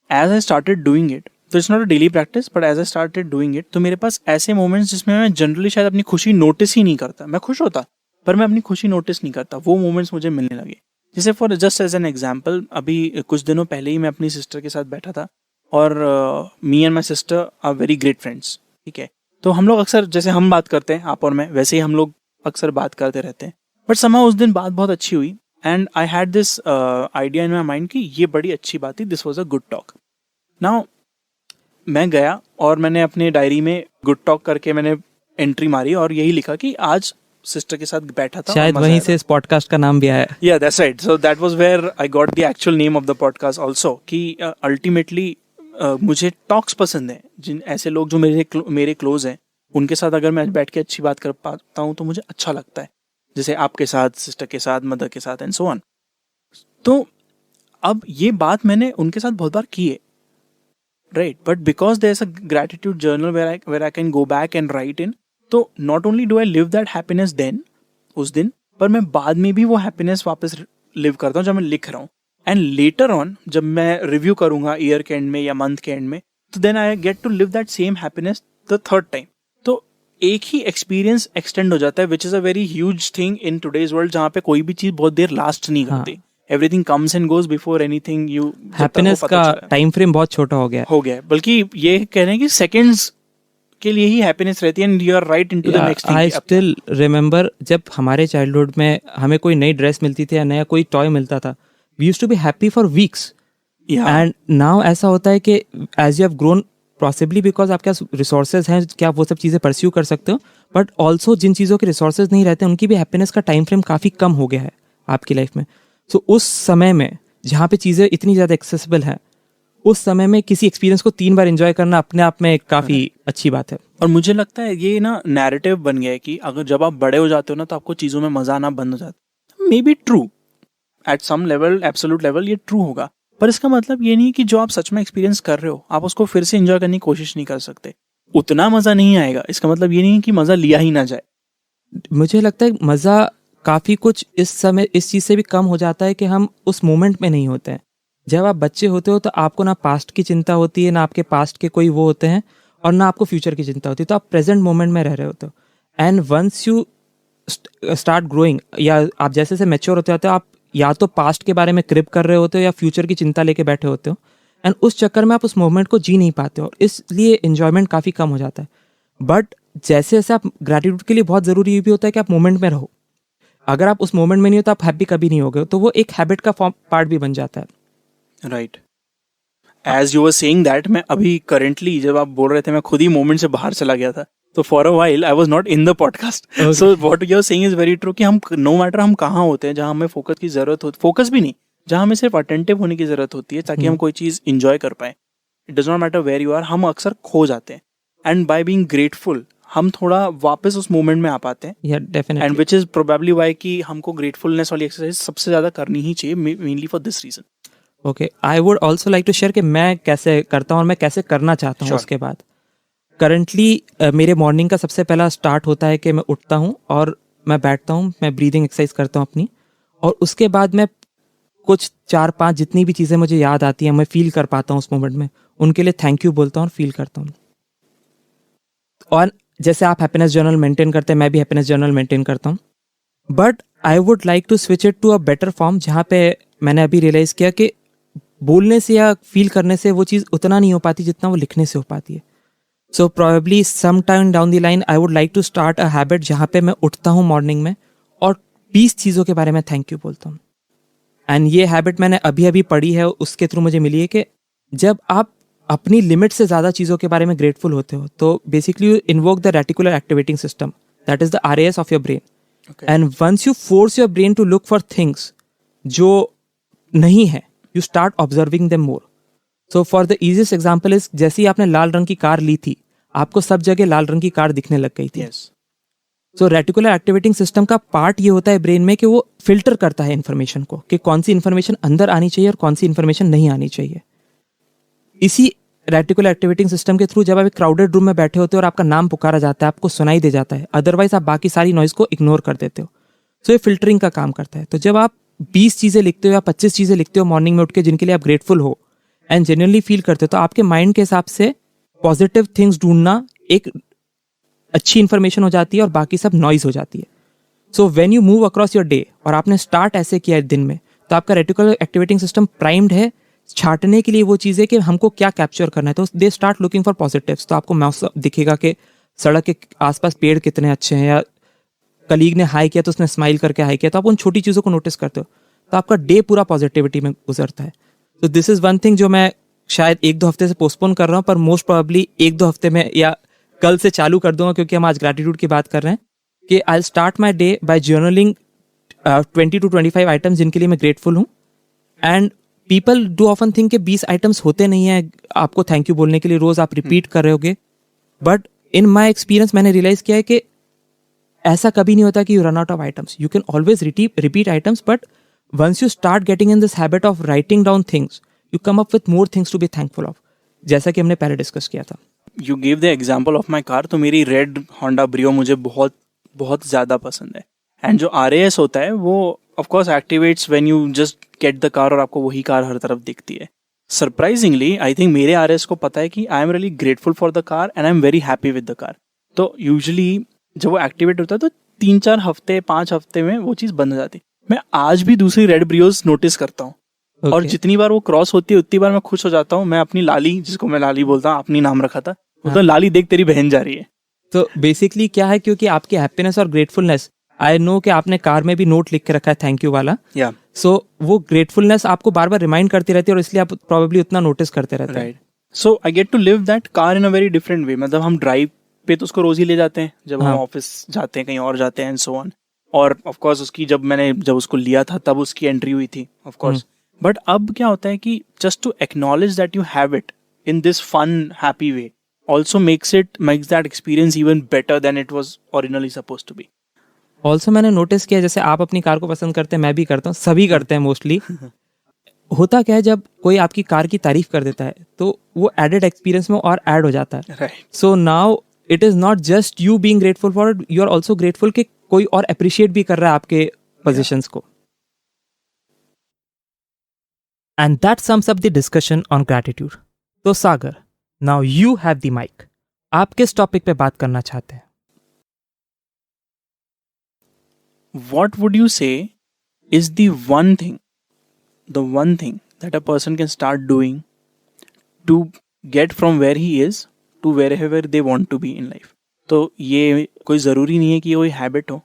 [SPEAKER 1] As I started doing it, तो it's not a daily practice, but as I started doing it तो मेरे पास ऐसे मोमेंट्स जिसमें मैं जनरली शायद अपनी खुशी नोटिस ही नहीं करता। मैं खुश होता पर मैं अपनी खुशी नोटिस नहीं करता, वो मोमेंट्स मुझे मिलने लगे। जैसे for just as an example, अभी कुछ दिनों पहले ही मैं अपनी सिस्टर के साथ बैठा था और me and my sister are very great friends. ठीक है, तो हम लोग अक्सर जैसे हम बात करते हैं आप और मैं, वैसे ही हम लोग अक्सर बात करते रहते हैं। बट somehow उस दिन बात बहुत अच्छी हुई and I had this idea in my mind कि ये बड़ी अच्छी बात थी, this was a good talk. Now मैं गया और मैंने अपने डायरी में गुड टॉक करके मैंने एंट्री मारी और यही लिखा कि आज सिस्टर के साथ बैठा था।
[SPEAKER 2] शायद वहीं से इस पॉडकास्ट का नाम भी आया।
[SPEAKER 1] Yeah, that's right. So that was where I got the actual name of the podcast also, कि ultimately मुझे टॉक्स पसंद है, जिन ऐसे लोग जो मेरे क्लोज हैं उनके साथ अगर मैं बैठ के अच्छी बात कर पाता हूँ तो मुझे अच्छा लगता है, जैसे आपके साथ, सिस्टर के साथ, मदर के साथ एंड सो ऑन। तो अब ये बात मैंने उनके साथ बहुत बार की है, right, but because there is a gratitude journal where I can go back and write in, तो not only do I live that happiness then, उस दिन, पर मैं बाद में भी वो हैप्पीनेस वापस लिव करता हूँ जब मैं लिख रहा हूँ। एंड लेटर ऑन जब मैं रिव्यू करूंगा ईयर के एंड में या मंथ के एंड में, तो then I get to live that same happiness the third time. तो एक ही एक्सपीरियंस एक्सटेंड हो जाता है, which is a very huge thing in today's world, जहाँ पे कोई भी चीज बहुत देर लास्ट नहीं करती। Everything comes and goes before anything you,
[SPEAKER 2] happiness का टाइम फ्रेम बहुत छोटा हो गया
[SPEAKER 1] बल्कि ये कह रहे हैं कि सेकंड्स के लिए ही हैप्पीनेस रहती है, and you are right into the next thing.
[SPEAKER 2] I still remember जब हमारे चाइल्डहुड में हमें कोई नई ड्रेस मिलती थी या नया कोई टॉय मिलता था, we used to be happy for weeks. And now ऐसा होता है कि as you have grown, possibly because आपके पास रिसोर्सेज हैं कि आप वो सब चीज़ें परस्यू कर सकते हो, बट ऑल्सो जिन चीज़ों के रिसोर्सेज नहीं रहते उनकी भी हैप्पीनेस का टाइम फ्रेम काफ़ी कम हो गया है आपकी लाइफ में। सो उस समय में जहाँ पे चीज़ें इतनी ज़्यादा एक्सेसिबल हैं, उस समय में किसी एक्सपीरियंस को 3 बार एंजॉय करना अपने आप में काफ़ी अच्छी बात है।
[SPEAKER 1] और मुझे लगता है ये ना नैरेटिव बन गया है कि अगर जब आप बड़े हो जाते हो ना तो आपको चीज़ों में मज़ा आना बंद हो जाता है। Maybe true, at some level, absolute level ये ट्रू होगा, पर इसका मतलब ये नहीं कि जो आप सच में एक्सपीरियंस कर रहे हो आप उसको फिर से एंजॉय करने की कोशिश नहीं कर सकते। उतना मज़ा नहीं आएगा, इसका मतलब ये नहीं कि मज़ा लिया ही ना जाए।
[SPEAKER 2] मुझे लगता है मज़ा काफ़ी कुछ इस समय इस चीज़ से भी कम हो जाता है कि हम उस मोमेंट में नहीं होते हैं। जब आप बच्चे होते हो तो आपको ना पास्ट की चिंता होती है, ना आपके पास्ट के कोई वो होते हैं, और ना आपको फ्यूचर की चिंता होती है, तो आप प्रेजेंट मोमेंट में रह रहे होते हो। And once you start growing, या आप जैसे जैसे मैच्योर होते जाते हो, आप या तो पास्ट के बारे में क्रिप कर रहे होते हो या फ्यूचर की चिंता लेके बैठे होते हो, एंड उस चक्कर में आप उस मोमेंट को जी नहीं पाते हो, इसलिए एन्जॉयमेंट काफ़ी कम हो जाता है। बट जैसे जैसे आप, ग्रैटिट्यूड के लिए बहुत ज़रूरी ये भी होता है कि आप मोमेंट में रहो। अगर आप उस मोमेंट में नहीं हो तो आप हैप्पी कभी नहीं होगे, तो वो एक हैबिट का पार्ट भी बन जाता है।
[SPEAKER 1] Right, as you were saying that, मैं अभी करेंटली जब आप बोल रहे थे मैं खुद ही मोमेंट से बाहर चला गया था, तो for a while I was not in the podcast. So what you are saying is very true कि हम नो मैटर हम कहाँ होते हैं, जहाँ हमें फोकस की जरूरत होती, फोकस भी नहीं, जहाँ हमें सिर्फ अटेंटिव होने की जरूरत होती है ताकि हम कोई चीज इंजॉय कर पाए, it does not matter where you are, हम अक्सर खो जाते हैं। एंड बाय बीइंग ग्रेटफुल हम थोड़ा वापस उस मोमेंट में आ पाते हैं।
[SPEAKER 2] Definitely.
[SPEAKER 1] And which is probably why कि हमको ग्रेटफुलनेस वाली एक्सरसाइज सबसे ज्यादा करनी ही चाहिए, mainly for this reason.
[SPEAKER 2] Okay, I would also like to share कि मैं कैसे करता हूँ और मैं कैसे करना चाहता हूँ। उसके बाद करंटली मेरे मॉर्निंग का सबसे पहला स्टार्ट होता है कि मैं उठता हूँ और मैं बैठता हूँ, मैं ब्रीदिंग एक्सरसाइज करता हूँ अपनी, और उसके बाद मैं कुछ 4-5 जितनी भी चीज़ें मुझे याद आती हैं, मैं फील कर पाता हूँ उस मोमेंट में, उनके लिए थैंक यू बोलता हूँ और फील करता हूँ। और जैसे आप हैप्पीनेस जर्नल मेंटेन करते हैं, मैं भी हैप्पीनेस जर्नल मेंटेन करता हूँ, but I would like to switch it to a better form, जहाँ पे मैंने अभी रियलाइज़ किया कि बोलने से या फील करने से वो चीज़ उतना नहीं हो पाती जितना वो लिखने से हो पाती है। So probably some time down the line I would like to start a habit जहाँ पे मैं उठता हूँ मॉर्निंग में और 20 चीज़ों के बारे में थैंक यू बोलता हूँ। एंड ये हैबिट मैंने अभी अभी पढ़ी है, उसके थ्रू मुझे मिली है कि जब आप अपनी लिमिट से ज़्यादा चीज़ों के बारे में ग्रेटफुल होते हो तो basically you invoke the reticular activating system, that is the RAS of your brain. And once you force your brain to look for things जो नहीं है, you start observing them more. So for the easiest example is, जैसे ही आपने लाल रंग की car ली थी, आपको सब जगह लाल रंग की कार दिखने लग गई थी। सो रेटिकुलर एक्टिवेटिंग सिस्टम का पार्ट ये होता है ब्रेन में कि वो फिल्टर करता है इन्फॉर्मेशन को, कि कौन सी इन्फॉर्मेशन अंदर आनी चाहिए और कौन सी इन्फॉर्मेशन नहीं आनी चाहिए। इसी रेटिकुलर एक्टिवेटिंग सिस्टम के थ्रू जब आप एक क्राउडेड रूम में बैठे होते हो और आपका नाम पुकारा जाता है, आपको सुनाई दे जाता है, अदरवाइज आप बाकी सारी नॉइज को इग्नोर कर देते हो। सो ये फिल्टरिंग का काम करता है। तो जब आप 20 चीज़ें लिखते हो या 25 चीज़ें लिखते हो मॉर्निंग में उठ के जिनके लिए आप ग्रेटफुल हो एंड जेन्युइनली फील करते हो, तो आपके माइंड के हिसाब से पॉजिटिव थिंग्स ढूंढना एक अच्छी इन्फॉर्मेशन हो जाती है और बाकी सब नॉइज हो जाती है। सो when you move across your day और आपने स्टार्ट ऐसे किया दिन में, तो आपका रेटिकुलर एक्टिवेटिंग सिस्टम प्राइम्ड है छाटने के लिए वो चीज़ें कि हमको क्या कैप्चर करना है। तो they start looking for positives. तो आपको मौसम दिखेगा कि सड़क के आसपास पेड़ कितने अच्छे हैं, या कलीग ने हाई किया तो उसने स्माइल करके हाई किया, तो आप उन छोटी चीज़ों को नोटिस करते हो, तो आपका डे पूरा पॉजिटिविटी में गुजरता है। तो दिस इज़ वन थिंग जो मैं शायद 1-2 हफ्ते से पोस्टपोन कर रहा हूँ, पर मोस्ट प्रोबेबली 1-2 हफ्ते में या कल से चालू कर दूंगा, क्योंकि हम आज ग्रैटिट्यूड की बात कर रहे हैं, कि I start my day by journaling 20 to 25 items जिनके लिए मैं ग्रेटफुल हूँ। And people do often think कि 20 आइटम्स होते नहीं हैं आपको थैंक यू बोलने के लिए, रोज आप रिपीट कर रहे होगे, बट इन माई एक्सपीरियंस मैंने रियलाइज किया है कि ऐसा कभी नहीं होता कि you run out of items. You can always repeat items, but once you start getting in this habit of writing down things, you come up with more things to be thankful of, जैसा कि हमने पहले discuss किया था.
[SPEAKER 1] You give the example of my car, तो मेरी red Honda Brio मुझे बहुत बहुत ज़्यादा पसंद है. एंड जो RAS होता है वो of course activates when you just get the car और आपको वही कार हर तरफ दिखती है. सरप्राइजिंगली आई थिंक मेरे RAS को पता है कि I am really grateful for the car and I am very happy with the car. तो यूजुअली जब वो एक्टिवेट होता है तो 3-4 हफ्ते 5 हफ्ते में वो चीज़ बंद हो जाती. मैं आज भी दूसरी रेड ब्रियोज नोटिस करता हूँ. और जितनी बार वो क्रॉस होती है उतनी बार मैं खुश हो जाता हूँ. मैं अपनी लाली, जिसको मैं लाली बोलता हूँ, अपनी नाम रखा था, तो लाली देख तेरी बहन जा रही है.
[SPEAKER 2] तो बेसिकली क्या है, क्योंकि आपकी हैप्पीनेस और ग्रेटफुलनेस, आई नो कि आपने कार में भी नोट लिख के रखा है थैंक यू वाला.
[SPEAKER 1] या
[SPEAKER 2] सो वो ग्रेटफुलनेस आपको बार बार रिमाइंड करती रहती है और इसलिए आप प्रॉब्ली उतना नोटिस करते रहते हैं.
[SPEAKER 1] Right. So I get to live that car in a very different way. मतलब हम ड्राइव पे तो उसको रोज ही ले जाते हैं जब हम ऑफिस जाते हैं, कहीं और जाते हैं एंड सो ऑन. और ऑफ कोर्स उसकी जब उसको लिया था तब उसकी एंट्री हुई थी ऑफ कोर्स. बट अब क्या होता है कि just to acknowledge that you have it in this fun happy way also makes that experience even better than it was originally supposed to be.
[SPEAKER 2] Also मैंने नोटिस किया, जैसे आप अपनी कार को पसंद करते हैं, मैं भी करता हूँ, सभी करते हैं मोस्टली. होता क्या है, जब कोई आपकी कार की तारीफ कर देता है तो वो एडेड एक्सपीरियंस में और ऐड हो जाता है.
[SPEAKER 1] Right.
[SPEAKER 2] So now it is not just you being grateful for it, you are also grateful कि कोई और अप्रिशिएट भी कर रहा है आपके पोजिशंस को. And that sums up the discussion on gratitude. तो Sagar, now you have the mic. आप किस टॉपिक पे बात करना चाहते हैं?
[SPEAKER 1] What would you say is the one thing that a person can start doing to get from where he is to wherever they want to be in life? तो ये कोई ज़रूरी नहीं है कि ये कोई हैबिट हो,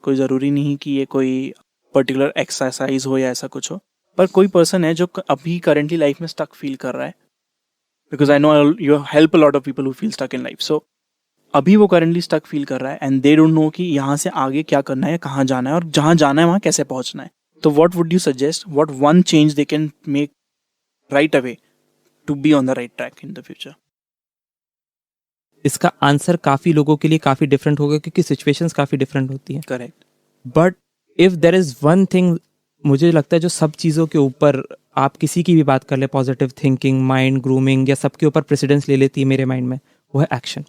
[SPEAKER 1] कोई ज़रूरी नहीं कि ये कोई पर्टिकुलर एक्सरसाइज हो या ऐसा कुछ हो, पर कोई पर्सन है जो अभी करेंटली लाइफ में स्टक फील कर रहा है. Because I know you help a lot of people who feel stuck in life. So अभी वो करेंटली स्टक फील कर रहा है एंड दे डोंट नो कि यहाँ से आगे क्या करना है, कहाँ जाना है और जहाँ जाना है वहाँ कैसे पहुँचना है. तो what would you suggest, what one change they can make right away to be on the right track in the future?
[SPEAKER 2] इसका आंसर काफ़ी लोगों के लिए काफ़ी डिफरेंट होगा, क्योंकि सिचुएशंस काफ़ी डिफरेंट होती हैं.
[SPEAKER 1] Correct.
[SPEAKER 2] But if there is one thing, मुझे लगता है जो सब चीज़ों के ऊपर, आप किसी की भी बात कर ले, पॉजिटिव थिंकिंग, माइंड ग्रूमिंग या सबके ऊपर प्रेसिडेंस ले लेती है मेरे माइंड में, वो है action.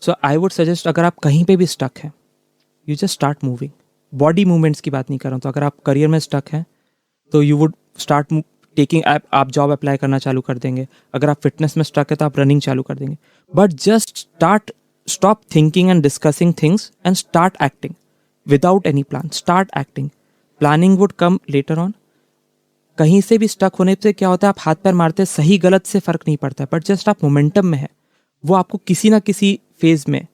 [SPEAKER 2] So I would suggest, अगर आप कहीं पे भी स्टक हैं, you just start moving. Body movements की बात नहीं कर रहा हूँ. तो अगर आप करियर में स्टक हैं तो यू वुड स्टार्ट टेकिंग, आप जॉब अप्लाई करना चालू कर देंगे. अगर आप फिटनेस में स्टक है तो आप रनिंग चालू कर देंगे. But just stop thinking and discussing things and start acting without any plan. Start acting. Planning would come later on. कहीं से भी स्टक होने से क्या होता है, आप हाथ पैर मारते हैं, सही गलत से फर्क नहीं पड़ता है, बट जस्ट आप मोमेंटम में है, वो आपको किसी ना किसी फेज में,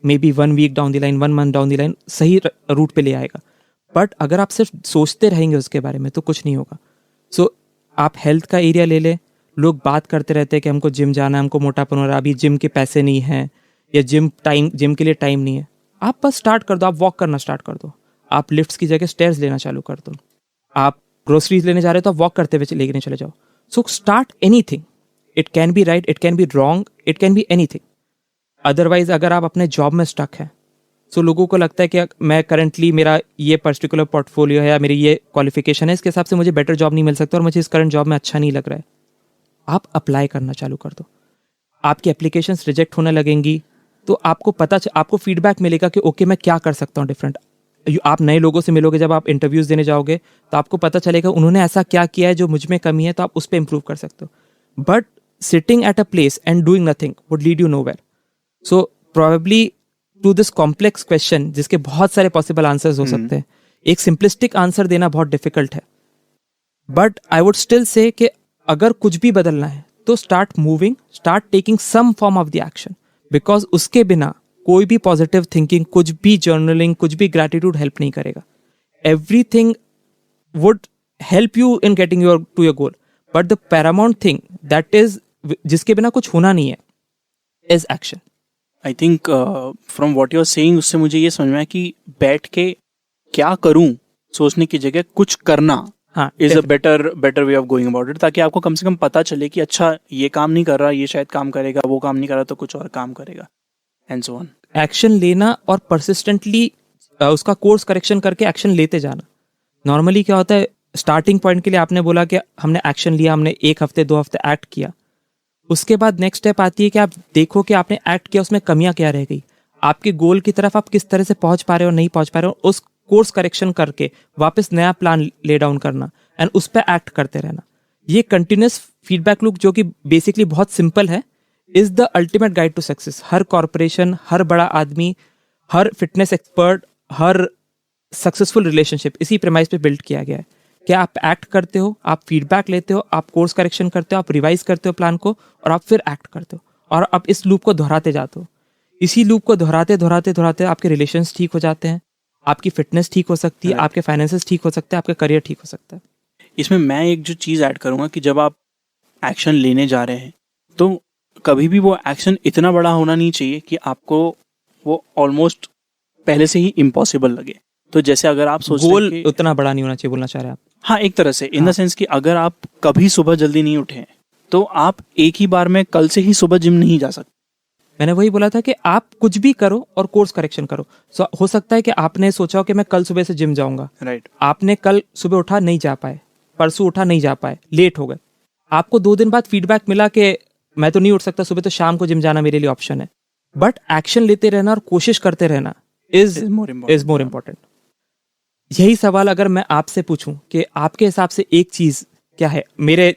[SPEAKER 2] maybe 1 week down the line, 1 month down the line, सही रूट पे ले आएगा. बट अगर आप सिर्फ सोचते रहेंगे उसके बारे में तो कुछ नहीं होगा. सो आप हेल्थ का एरिया ले लें. लोग बात करते रहते हैं कि हमको जिम जाना है, हमको मोटापन हो रहा है, अभी जिम के पैसे नहीं हैं या जिम के लिए टाइम नहीं है. आप बस स्टार्ट कर दो, आप वॉक करना स्टार्ट कर दो. आप लिफ्ट्स की जगह स्टेयर्स लेना चालू कर दो. आप ग्रोसरीज लेने जा रहे हो तो आप वॉक करते हुए लेके चले जाओ. So start anything. It can be right, it can be wrong, it can be anything. Otherwise अगर आप अपने जॉब में स्टक हैं, सो लोगों को लगता है कि मैं करंटली, मेरा ये पर्टिकुलर पोर्टफोलियो है या मेरी ये क्वालिफिकेशन है, इसके हिसाब से मुझे बेटर जॉब नहीं मिल सकता और मुझे इस करंट जॉब में अच्छा नहीं लग रहा है. आप अप्लाई करना चालू कर दो. आपकी एप्लीकेशंस रिजेक्ट होने लगेंगी तो आपको फीडबैक मिलेगा कि ओके मैं क्या कर सकता हूँ डिफरेंट. आप नए लोगों से मिलोगे, जब आप इंटरव्यूज देने जाओगे तो आपको पता चलेगा उन्होंने ऐसा क्या किया है जो मुझ में कमी है, तो आप उस पर इंप्रूव कर सकते हो. But sitting at a place and doing nothing would lead you nowhere. So probably to this complex question, जिसके बहुत सारे पॉसिबल आंसर्स हो सकते हैं, एक सिंपलिस्टिक आंसर देना बहुत डिफिकल्ट है. But I would still say कि अगर कुछ भी बदलना है तो start moving, start taking some form of the action. Because उसके बिना कोई भी पॉजिटिव थिंकिंग, कुछ भी जर्नलिंग, कुछ भी ग्रैटिट्यूड हेल्प नहीं करेगा. Everything would help you in getting to your goal, but the paramount thing that is, जिसके बिना कुछ होना नहीं है, is action.
[SPEAKER 1] I think from what you are saying, उससे मुझे ये समझ में आया कि बैठ के क्या करूं सोचने की जगह कुछ करना
[SPEAKER 2] हाँ
[SPEAKER 1] is a better way of going about it, ताकि आपको कम से कम पता चले कि अच्छा ये काम नहीं कर रहा, ये शायद काम करेगा, वो काम नहीं कर रहा तो कुछ और काम करेगा, एंड सो ऑन।
[SPEAKER 2] एक्शन लेना और परसिस्टेंटली उसका कोर्स करेक्शन करके एक्शन लेते जाना। नॉर्मली क्या होता है, स्टार्टिंग पॉइंट के लिए आपने बोला कि हमने एक्शन लिया, हमने 1 हफ्ते 2 हफ्ते एक्ट किया, उसके बाद नेक्स्ट स्टेप आती है कि आप देखो कि आपने एक्ट किया उसमें कमियां क्या रह गई, आपके गोल की तरफ आप किस तरह से पहुंच पा रहे हो नहीं पहुंच पा रहे हो, उस कोर्स करेक्शन करके वापस नया प्लान ले डाउन करना एंड उस पर एक्ट करते रहना। ये कंटिन्यूस फीडबैक लूप जो कि बेसिकली बहुत सिंपल है, is the ultimate guide to success. हर कॉर्पोरेशन, हर बड़ा आदमी, हर फिटनेस एक्सपर्ट, हर सक्सेसफुल रिलेशनशिप इसी प्रेमाइस पे बिल्ड किया गया है कि आप एक्ट करते हो, आप फीडबैक लेते हो, आप कोर्स करेक्शन करते हो, आप रिवाइज करते हो प्लान को, और आप फिर एक्ट करते हो, और आप इस लूप को दोहराते जाते हो। इसी लूप को दोहराते दोहराते दोहराते आपके रिलेशंस ठीक हो जाते हैं, आपकी फिटनेस ठीक हो सकती है, आपके फाइनेंसेस ठीक हो सकते हैं, आपका करियर ठीक हो सकता है।
[SPEAKER 1] इसमें मैं एक जो चीज़ ऐड करूँगा कि जब आप एक्शन लेने जा रहे हैं तो कभी भी वो एक्शन इतना बड़ा होना नहीं चाहिए कि आपको वो ऑलमोस्ट पहले से ही इम्पॉसिबल लगे। तो जैसे अगर आप सोच रहे
[SPEAKER 2] गोल
[SPEAKER 1] हैं कि
[SPEAKER 2] उतना बड़ा नहीं होना चाहिए, बोलना चाह रहे हैं आप?
[SPEAKER 1] हाँ, एक तरह से इन द सेंस कि अगर आप कभी सुबह जल्दी नहीं उठे तो आप एक ही बार में कल से ही सुबह जिम नहीं जा सकते।
[SPEAKER 2] मैंने वही बोला था कि आप कुछ भी करो और कोर्स करेक्शन करो। हो सकता है कि आपने सोचा हो कि मैं कल सुबह से जिम जाऊंगा,
[SPEAKER 1] राइट।
[SPEAKER 2] आपने कल सुबह उठा नहीं जा पाए, परसों उठा नहीं जा पाए, लेट हो गए, आपको 2 दिन बाद फीडबैक मिला कि मैं तो नहीं उठ सकता सुबह, तो शाम को जिम जाना मेरे लिए ऑप्शन है। बट एक्शन लेते रहना और कोशिश करते रहना इज मोर इम्पोर्टेंट। यही सवाल अगर मैं आपसे पूछूं कि आपके हिसाब से एक चीज क्या है, मेरे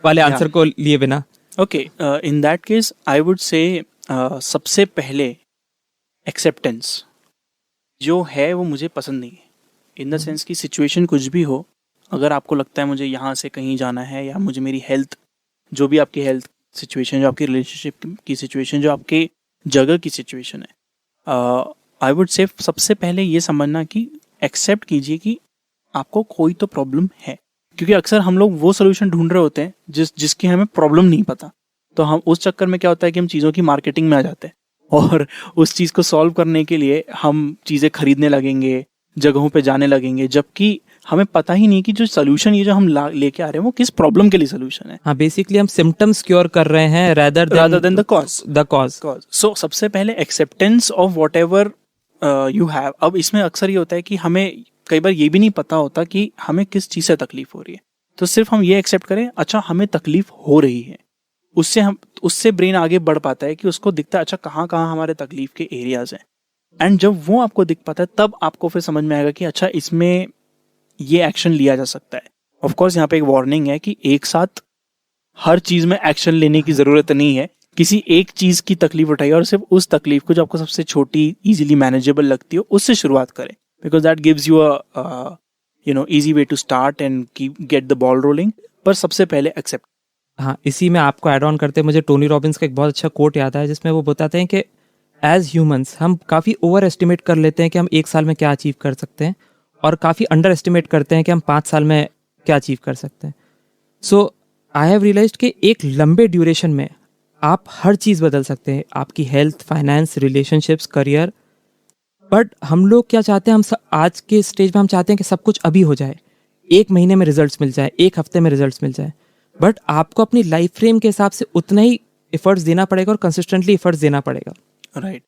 [SPEAKER 2] वाले आंसर को लिए बिना?
[SPEAKER 1] Okay, in that case I would say सबसे पहले एक्सेप्टेंस जो है वो मुझे पसंद नहीं है। इन द सेंस कि सिचुएशन कुछ भी हो, अगर आपको लगता है मुझे यहाँ से कहीं जाना है, या मुझे मेरी हेल्थ, जो भी आपकी हेल्थ सिचुएशन, जो आपकी रिलेशनशिप की सिचुएशन, जो आपके जगह की सिचुएशन है, आई वुड से सबसे पहले ये समझना कि एक्सेप्ट कीजिए कि आपको कोई तो प्रॉब्लम है। क्योंकि अक्सर हम लोग वो सोल्यूशन ढूंढ रहे होते हैं जिसकी हमें प्रॉब्लम नहीं पता, तो हम उस चक्कर में क्या होता है कि हम चीज़ों की मार्केटिंग में आ जाते हैं और उस चीज़ को सॉल्व करने के लिए हम चीज़ें खरीदने लगेंगे, जगहों पे जाने लगेंगे, जबकि हमें पता ही नहीं कि जो सोल्यूशन ये जो हम लेके आ रहे हैं वो किस प्रॉब्लम के लिए सोल्यूशन है।
[SPEAKER 2] हाँ, बेसिकली हम सिम्टम्स क्योर कर रहे हैं rather than
[SPEAKER 1] द कॉज। सो सबसे पहले acceptance of what ever you have. अब इसमें अक्सर ये होता है कि हमें कई बार ये भी नहीं पता होता कि हमें किस चीज़ से तकलीफ हो रही है, तो सिर्फ हम ये एक्सेप्ट करें अच्छा हमें तकलीफ हो रही है, उससे ब्रेन आगे बढ़ पाता है कि उसको दिखता है अच्छा कहाँ कहाँ हमारे तकलीफ के एरियाज हैं, एंड जब वो आपको दिख पाता है तब आपको फिर समझ में आएगा कि अच्छा इसमें ये एक्शन लिया जा सकता है। ऑफ कोर्स यहाँ पे एक वार्निंग है कि एक साथ हर चीज में एक्शन लेने की जरूरत नहीं है। किसी एक चीज की तकलीफ उठाइए और सिर्फ उस तकलीफ को जो आपको सबसे छोटी, इजीली मैनेजेबल लगती हो, उससे शुरुआत करें, because that gives you a easy way to start and get the ball rolling. पर सबसे पहले एक्सेप्ट।
[SPEAKER 2] हाँ, इसी में आपको ऐड ऑन करते मुझे टोनी रॉबिन्स का एक बहुत अच्छा कोट याद है, जिसमें वो बताते हैं कि एज ह्यूमंस हम काफ़ी ओवर एस्टिमेट कर लेते हैं कि हम 1 साल में क्या अचीव कर सकते हैं, और काफ़ी अंडर एस्टिमेट करते हैं कि हम 5 साल में क्या अचीव कर सकते हैं। सो आई हैव रियलाइज्ड कि एक लंबे ड्यूरेशन में आप हर चीज़ बदल सकते हैं, आपकी health, finance, relationships, career. But हम लोग क्या चाहते हैं, आज के स्टेज में हम चाहते हैं कि सब कुछ अभी हो जाए, 1 महीने में रिजल्ट्स मिल जाए, 1 हफ्ते में रिजल्ट्स मिल जाए। बट आपको अपनी लाइफ फ्रेम के हिसाब से उतना ही एफर्ट्स देना पड़ेगा और कंसिस्टेंटली एफर्ट्स देना पड़ेगा।
[SPEAKER 1] राइट।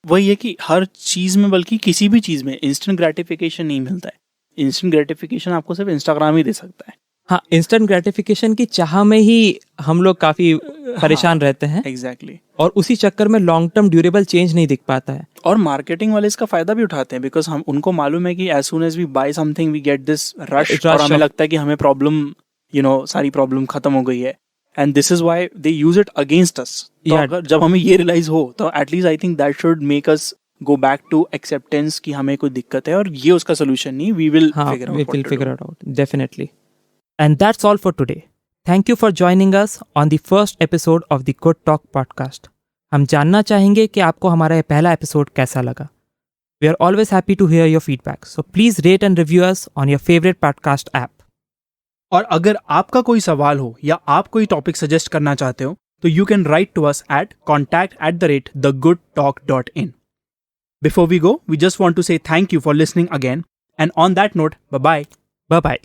[SPEAKER 1] वही है कि हर चीज में, बल्कि किसी भी चीज में इंस्टेंट ग्रेटिफिकेशन नहीं मिलता है। इंस्टेंट ग्रेटिफिकेशन आपको सिर्फ इंस्टाग्राम ही दे सकता है।
[SPEAKER 2] हाँ, इंस्टेंट ग्रेटिफिकेशन की चाह में ही हम लोग काफी परेशान रहते हैं।
[SPEAKER 1] एग्जैक्टली।
[SPEAKER 2] और उसी चक्कर में लॉन्ग टर्म ड्यूरेबल चेंज नहीं दिख पाता है।
[SPEAKER 1] और मार्केटिंग वाले इसका फायदा भी उठाते हैं, बिकॉज हम उनको मालूम है कि as soon as we buy something we get this rush, और हमें लगता है कि हमें प्रॉब्लम, सारी प्रॉब्लम खत्म हो गई है, and this is why they use it against us. तो अगर जब हमें ये रियलाइज हो तो at least I think that should make us go back to acceptance कि हमें कोई दिक्कत है और ये उसका solution नहीं, we will figure it out.
[SPEAKER 2] Definitely. And that's all for today. Thank you for joining us on the first episode of the Good Talk podcast. हम जानना चाहेंगे कि आपको हमारा ये पहला एपिसोड कैसा लगा. We are always happy to hear your feedback. So please rate and review us on your favorite podcast app.
[SPEAKER 1] और अगर आपका कोई सवाल हो या आप कोई टॉपिक सजेस्ट करना चाहते हो तो you can write to us at contact@thegoodtalk.in. Before we go, we just want to say thank you for listening again. And on that note, bye-bye.
[SPEAKER 2] Bye-bye.